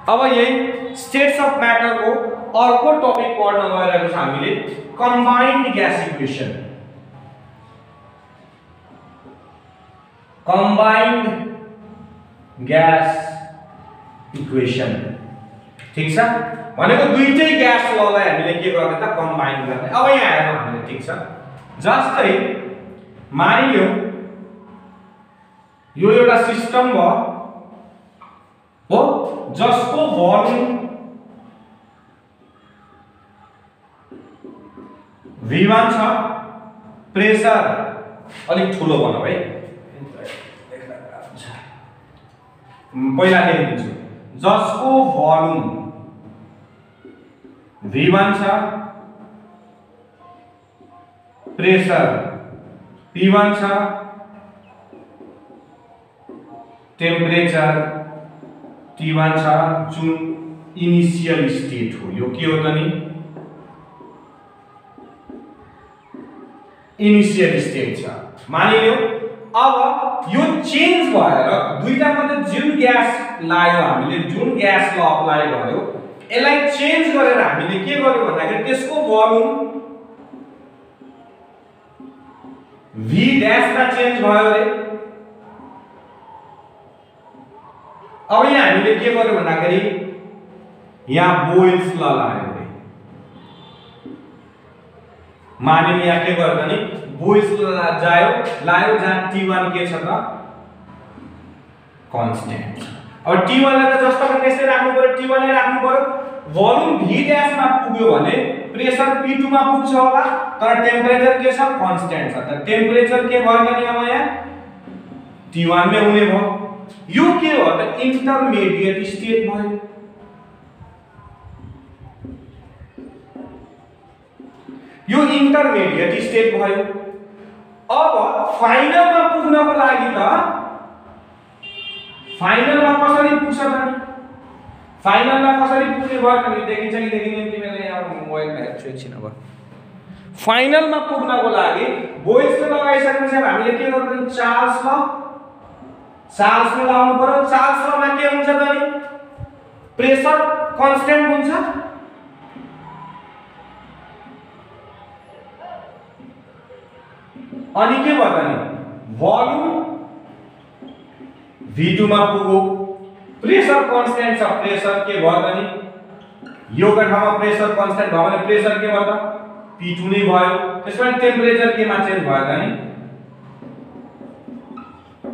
अब यही states of matter को अर्को टपिक पढ्न गइरहेको छ हामीले combined gas equation. Combined gas equation ठीक छ भनेको दुईटै ग्यास ललाई हामीले के गर्ने त कम्बाइन गर्ने। अब यहाँ हेर्नु हामीले ठीक छ जस्तै मानिलियौ यो एउटा सिस्टम भयो हो जसको भोल्युम V1 छ, प्रेशर अलिक ठुलो बनाऊ है पहिला लेखिदिन्छु जसको भोल्युम V1 छ, प्रेशर P1 छ, टेम्परेचर T1 छ जुन इनिशियल स्टेट हो। यो के हो त नि इनिशियल स्टेट छ। मानिलियौ अब यो चेन्ज भएर दुईटा मध्ये जुन ग्यास लायो हामीले जुन ग्यास ल अप्लाई गर्यो यसलाई चेन्ज गरेर हामीले के गर्यो भन्दाखेरि त्यसको भोल्युम V डैश मा चेन्ज भयो रे। अब यहाँ हामीले के गर्यो भन्दाखेरि यहाँ बोइल्स ल लायो रे। मानिलियौ यहाँ के गर्यो भने बोइल्स ल लायो जहाँ T1 के छ त कांस्टेंट। अब T1 लाई त जस्तो पनि त्यसै राख्नु पर्यो, T1 नै राख्नु पर्यो। भोल्युम V डैश मा पुग्यो भने प्रेशर P2 मा पुग्छ होला तर टेम्परेचर के छ कांस्टेंट छ। त टेम्परेचर के भयो त नि अब यहाँ T1 मै हुने भयो। यो के हो त इन्टरमिडिएट स्टेट भयो। यो इन्टरमिडिएट स्टेट भयो। अब फाइनलमा पुग्नको लागि त फाइनलमा कसरी पुग्छ त नि फाइनलमा कसरी पुग्ने भयो त नि देखिन्छ कि देखिँदैन तिमीले यहाँ मोबाइलमा हेर्छु एकछिन। अब फाइनलमा पुग्नको लागि बोइल्स ल लगाइसकेपछि हामीले के गर्छौं चार्ल्स ल लाउनु पर्यो। चार्ल्स लमा के हुन्छ त नि प्रेशर कांस्टेंट हुन्छ अनि के भयो त नि भोल्युम V2 मा पुग्यो प्रेशर कांस्टेंट छ। प्रेशर के भयो त नि यो ठाउँमा प्रेशर कांस्टेंट भयो भने प्रेशर के भयो त P2 नै भयो। त्यसपछि टेम्परेचर के मा चेन्ज भयो त नि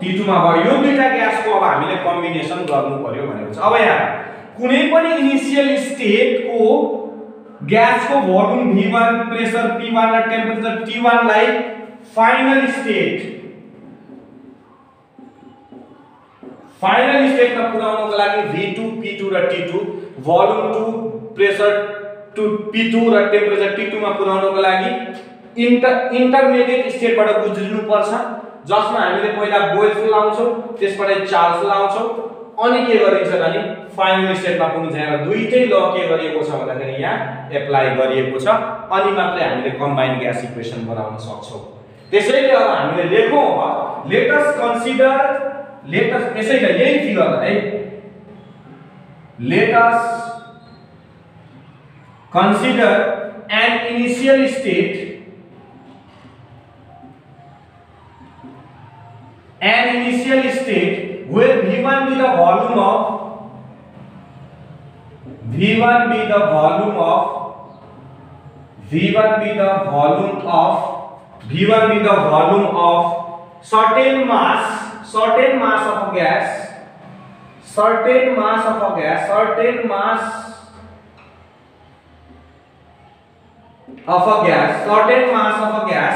T2 मा भयो। यो दुईटा ग्यासको अब हामीले कम्बिनेसन गर्नु पर्यो भनेको छ। अब यहाँ कुनै पनि इनिशियल स्टेट को ग्यास को भोल्युम V1 प्रेशर P1 र टेम्परेचर T1 लाई फाइनल स्टेट मा पुर्याउनको लागि V2 P2 र T2 भोल्युम 2 प्रेशर P2 र टेम्परेचर T2 मा पुर्याउनको लागि इन्टरमिडिएट स्टेटबाट गुज्रिनु पर्छ जसमा हामीले पहिला बोइल्स लाउँछौं त्यसपछि चार्ल्स लाउँछौं अनि के गरिन्छ त नि फाइनल स्टेटमा पुग्छ। दुईटै ल के गरिएको छ भन्दाखेरि यहाँ एप्लाई गरिएको छ अनि मात्रै हामीले कम्बाइन्ड ग्यास इक्वेसन बनाउन सक्छौं। त्यसैले अब हामीले लेखौं लेट अस त्यसैले यही फिगर है let us consider an initial state where V1 be the volume of certain mass of a gas, certain mass of a gas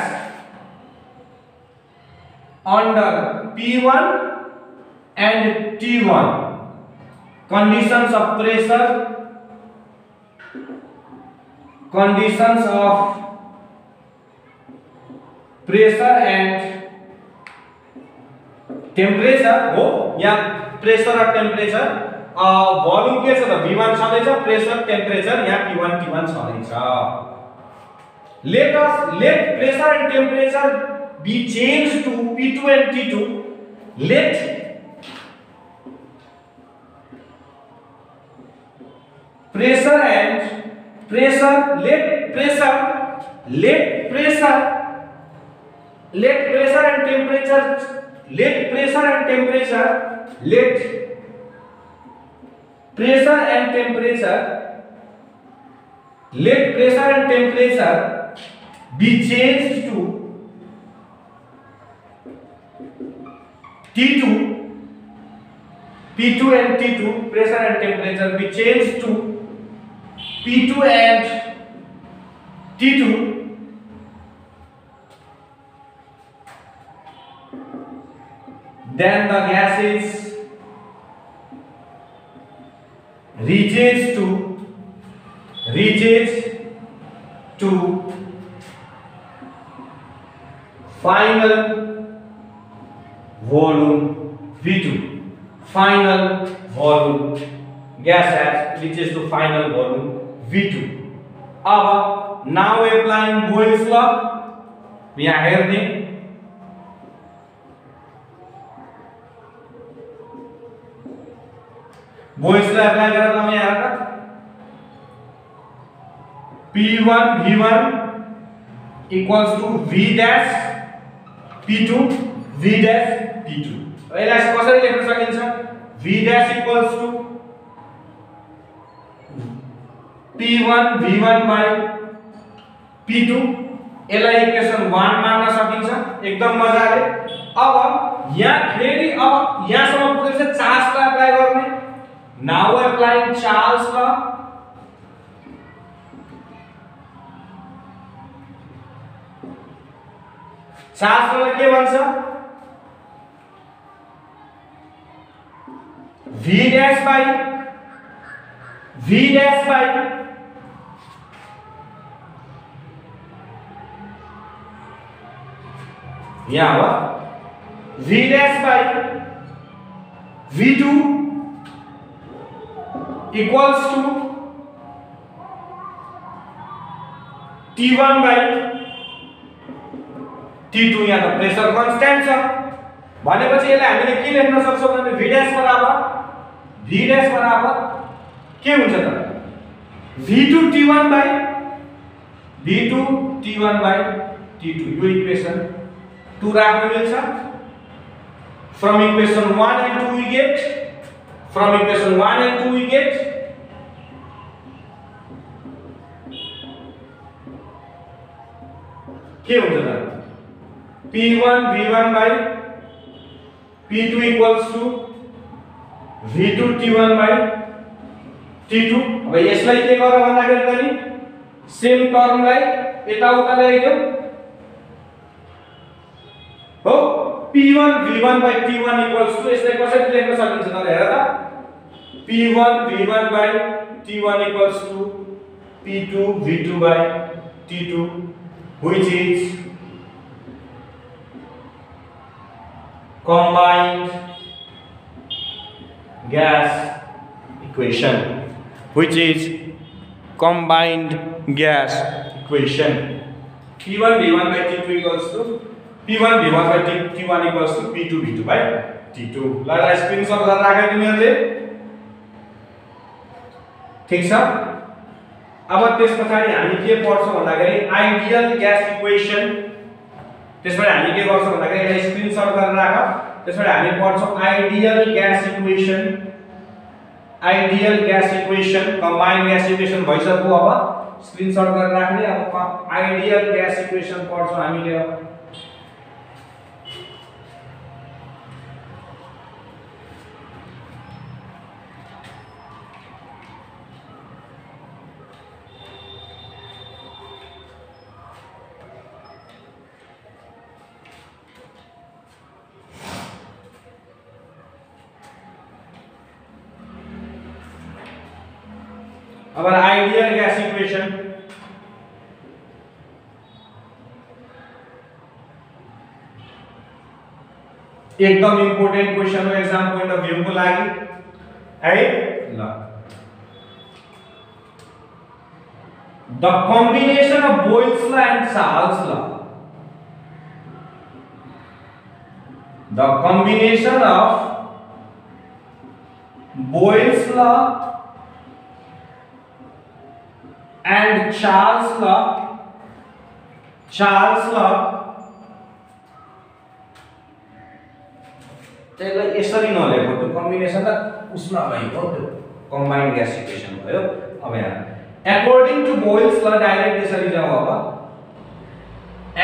under P1 and T1 conditions of pressure and temperature हो यहाँ pressure और temperature volume के छ त V1 छँदैछ pressure temperature यहाँ P1 T1 छँदैछ। let pressure and temperature be changed to P2 and T2. Let pressure and pressure let pressure let pressure let pressure and temperature let pressure and temperature let pressure and temperature let pressure and temperature be changed to T2 P2 and T2 pressure and temperature be changed to P2 and T2 then the gases reaches to final volume V2 final volume gas has reaches to final volume V2 अब now applying Boyle's law यहाँ हेर्ने Boyle's law apply गरेर हम यहाँ हेर्दा P1 V1 equals to V dash P2 V dash P2 यसलाई कसरी लेख्न सकिन्छ V dash equals to P1 V1 by P2 यसलाई इक्वेसन 1 मान्न सकिन्छ एकदम मजाले अब यहाँ फेरि अब यहाँसम्म पुगेपछि चार्ल्स ला अप्लाई गर्ने नाउ अप्लाइङ चार्ल्स ला चार्ल्स ला के भन्छ V dash by यहाँ हो V dash by V2 equals to T1 by T2 यहाँ त प्रेशर कांस्टेंट छ भनेपछि यसलाई हामीले के लेख्न सक्छौं भने V dash बराबर के हुन्छ त V2 T1 by T2 यो इक्वेसन 2 राख्न मिल्छ from equation 1 and 2 we get के हुन्छ त P1 V1 by P2 equals to V2 T1 by T2 अब यसलाई के गर भन्दाखेरि पनि सेम टर्मलाई यता उता ल्याइदेऊ हो P1 V1 by T1 equals to यसलाई कसरी लेख्न सकिन्छ त हेर त P1 V1 by T1 equals to P2 V2 by T2 which is combined gas equation P1 V1 by T2 equals to P1 V1 by T1 equals to P2 V2 by T2 ल screenshot गरेर राखे तिमीहरुले ठीक छ अब त्यसपछि हामी के पढ्छौं भन्दाखेरि आइडियल ग्यास इक्वेसन त्यसपछि हामी के गर्छौं भन्दाखेरि यसलाई स्क्रिनशट गरेर राख त्यसपछि हामी पढ्छौं ideal gas equation combined gas equation भइसक्यो अब स्क्रिनशट गरेर राख्ने अब आइडियल ग्यास इक्वेसन पढ्छौं हामीले our ideal gas equation एकदम इम्पोर्टेन्ट क्वेशन हो एग्जाम पोइन्ट अफ व्यू को लागि है ल the combination of Boyle's law and Charles law the combination of Boyle's law and Charles law त्यसलाई यसरी नलेखो त्यो कम्बिनेसन त उसमा भएको त्यो कम्बाइन्ड ग्यास इक्वेसन भयो। अब यहाँ according to Boyle's law direct यसरी जाऊ। अब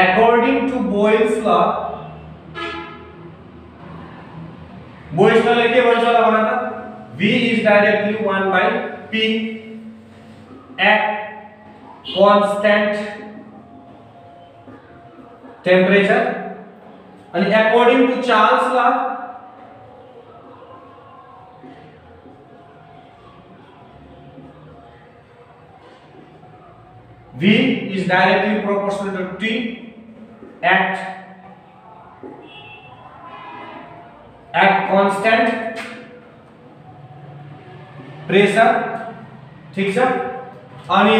according to Boyle's law Boyle's law के भन्छ ल भन त V is directly 1 by P at constant temperature and according to Charles law V is directly proportional to T at constant pressure. ठीक छ अनि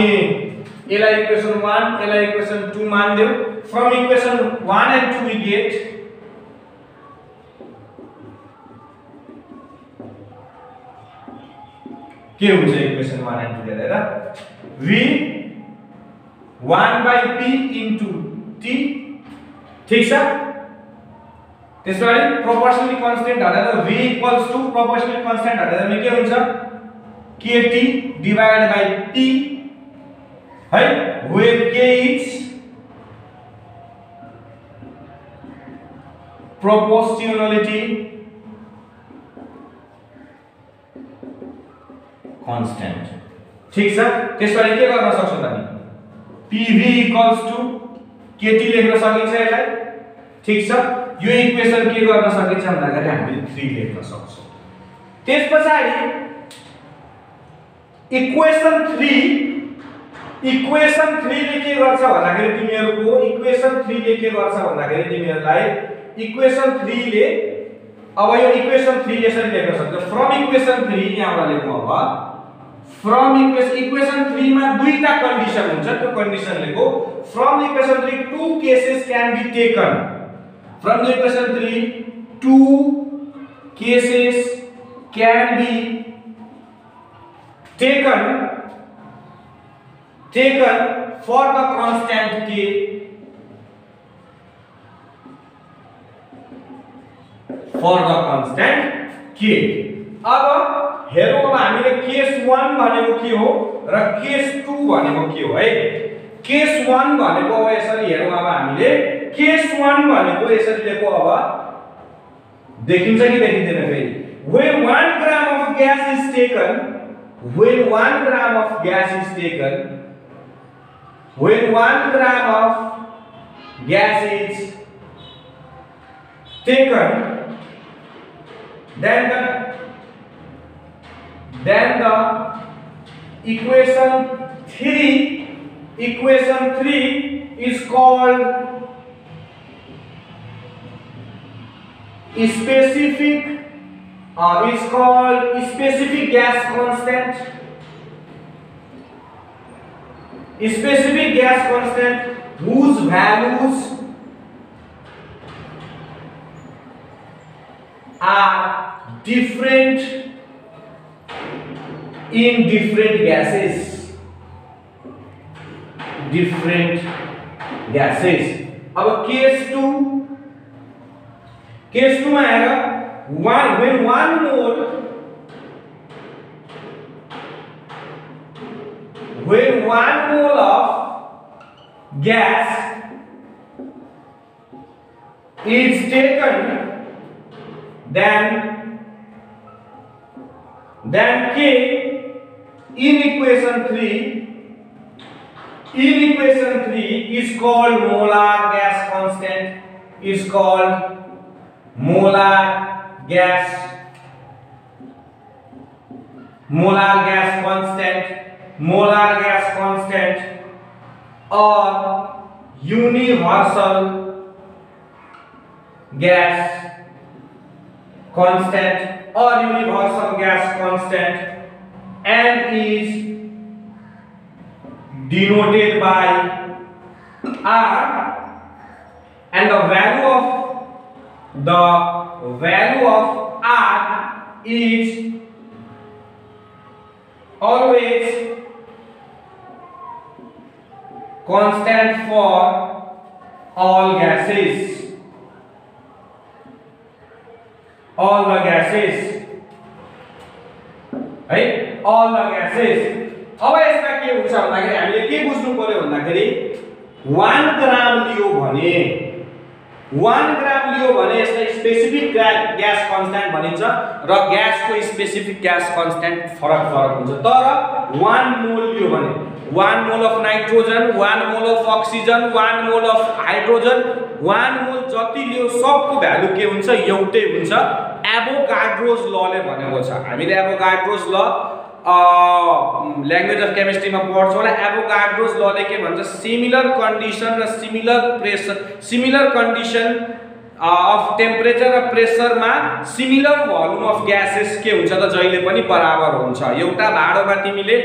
यसलाई इक्वेसन 1 यसलाई इक्वेसन 2 मान देऊ। From equation 1 and 2 we get के हुन्छ इक्वेसन 1 and 2 हेरेर V 1 by P into T। ठीक छ त्यसपछि प्रोपोर्शनली कांस्टेंट हटाउँदा V equals to proportionally constant हटाउँदा के हुन्छ KT divided by T है where K is proportionality constant। ठीक छ त्यसपछि के गर्न सक्छौ त हामी PV equals to KT लेख्न सकिन्छ यसलाई। ठीक छ यो इक्वेसन के गर्न सकिन्छ भन्दाखेरि हामीले 3 लेख्न सक्छौं। त्यसपछि इक्वेसन 3 ले के गर्छ भन्दाखेरि तिमीहरुको इक्वेसन 3 ले के गर्छ भन्दाखेरि तिमीहरुलाई इक्वेसन 3 ले अब यो इक्वेसन 3 यसरी लेख्न सक्छ फ्रम इक्वेसन 3 यहाँबाट लेखौं। अब फ्रम इक्वेसन 3 मा दुईटा कन्डिसन हुन्छ त्यो कन्डिसन लेखौ। From equation 3 two cases can be taken। From equation 3 two cases can be taken for the constant K अब हेरौं अब हामीले केस 1 भनेको के हो र केस 2 भनेको के हो है। केस 1 भनेको अब यसरी हेरौं। अब हामीले केस 1 भनेको यसरी लेखौ। अब देखिन्छ कि देखिँदैन फेरि when 1 gram of gas is taken when 1 gram of gas is taken then the equation 3 is called specific gas constant whose values are different in different gases। अब केस 2 में आएगा when 1 mole of gas is taken then K in equation 3 is called molar gas constant or universal gas constant and is denoted by R and the value of R is always constant for all gases, all the gases, है all the gases। अब यसमा के हुन्छ भन्दाखेरि हामीले के बुझ्नु पर्यो भन्दाखेरि 1 ग्राम लियो भने 1 ग्राम लियो भने यसलाई स्पेसिफिक ग्यास कन्स्ट्यान्ट भनिन्छ र ग्यासको स्पेसिफिक ग्यास कन्स्ट्यान्ट फरक हुन्छ। तर 1 मोल लियो भने 1 mole of nitrogen, 1 mole of oxygen, 1 mole of hydrogen, 1 मोल जति लियो सबको भ्यालु के हुन्छ एउटै हुन्छ। एभोगाड्रोस लले भनेको छ, हामीले एभोगाड्रोस ल ल्याङ्ग्वेज अफ केमिस्ट्रीमा पढ्छौँ होला। एभोगाड्रोस लले के भन्छ, सिमिलर कन्डिसन र similar pressure, similar condition of temperature र प्रेसरमा सिमिलर भोल्युम अफ ग्यासेस के हुन्छ त जहिले पनि बराबर हुन्छ। एउटा भाँडोमा तिमीले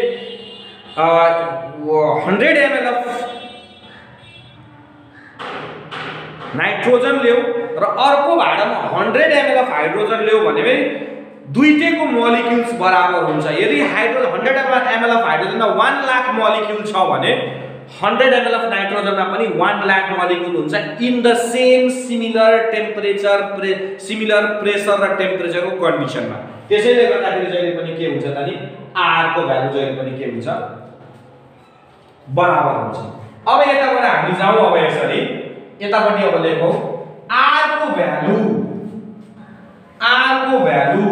100 ml अफ नाइट्रोजन ल्याऊ र अर्को भाँडामा 100 ml अफ हाइड्रोजन ल्याऊ भने दुईटैको मोलिक्युल्स बराबर हुन्छ। यदि 100 ml अफ हाइड्रोजनमा 1 लाख मोलिक्युल छ भने 100 ml अफ नाइट्रोजनमा पनि 1 लाख मोलिक्युल हुन्छ in the same similar temperature similar pressure र टेम्परेचरको कन्डिसनमा। त्यसैले गर्दाखेरि जहिले पनि के हुन्छ त नि R को भ्यालु जहिले पनि के हुन्छ बराबर हुन्छ। अब यताबाट हामी जाउँ, अब यसरी यतापट्टि अब लेखौँ R को भ्यालु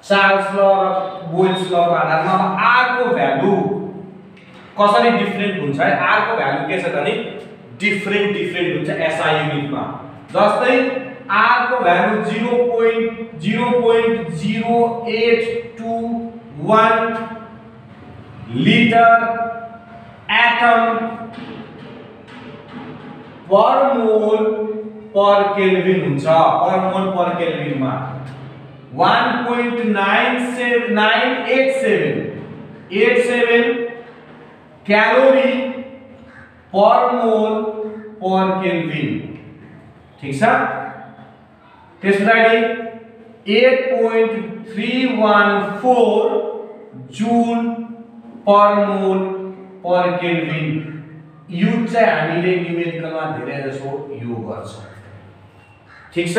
चार्ल्स ल र बोयल्स ल को आधारमा R को भ्यालु कसरी डिफरेन्ट हुन्छ है। R को भ्यालु के छ त नि डिफरेन्ट हुन्छ SI युनिटमा। जस्तै R को भ्यालु 0.0821 लिटर एटम पर मोल पर केल्भिन हुन्छ। पर मोल पर केल्भिनमा 1.987 क्यालोरी पर मोल पर केल्भिन, ठीक छ। त्यसपछि 8.314 जूल पर मोल पर केल्भिन। युज चाहिँ हामीले न्यूमेरिकलमा धेरै जसो युज गर्छौं, ठीक छ।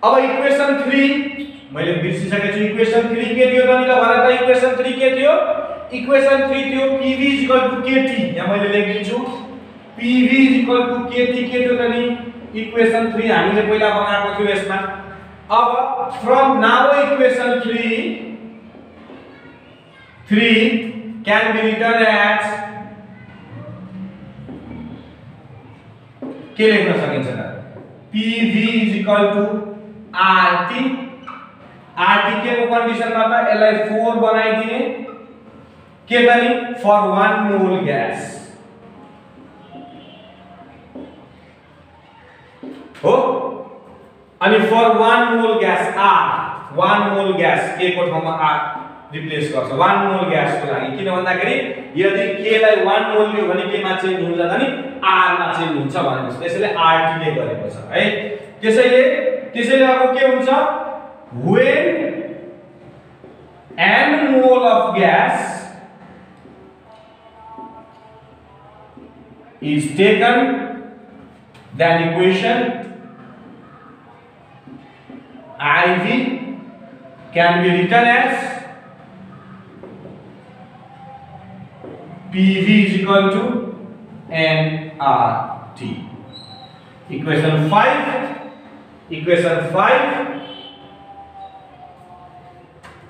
अब इक्वेसन 3 मैले बिर्सिसकेको छु। इक्वेसन 3 के थियो त नि ल भन त। इक्वेसन 3 के थियो? इक्वेसन 3 थियो PV = KT। यहाँ मैले लेखिदिन्छु PV = KT के थियो त नि इक्वेसन 3 हामीले पहिला बनाएको थियो यसमा। अब from now equation 3 can be written as के लेख्न सकिन्छ त PV = RT। RT के को कन्डिसनमा त यसलाई 4 बनाइदिने के त नि फर 1 मोल ग्यास हो। अनि फर 1 मोल ग्यास R 1 मोल ग्यास के को ठाउँमा R रिप्लेस गर्छ 1 मोल ग्यास को लागि। किन भन्दाखेरि यदि k लाई 1 मोल लियो भने के मा चेन्ज हुन्छ त नि R मा चेन्ज हुन्छ भनेपछि त्यसैले RT ले गरेको छ है। त्यसैले अब के हुन्छ when n mole of gas is taken, then equation IV can be written as PV = nRT। Equation 5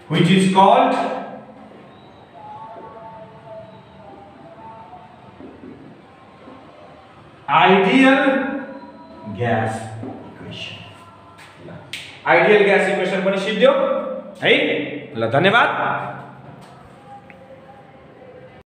which is called ideal gas equation। Ideal gas equation पनि सिद्धियो है। ल धन्यवाद।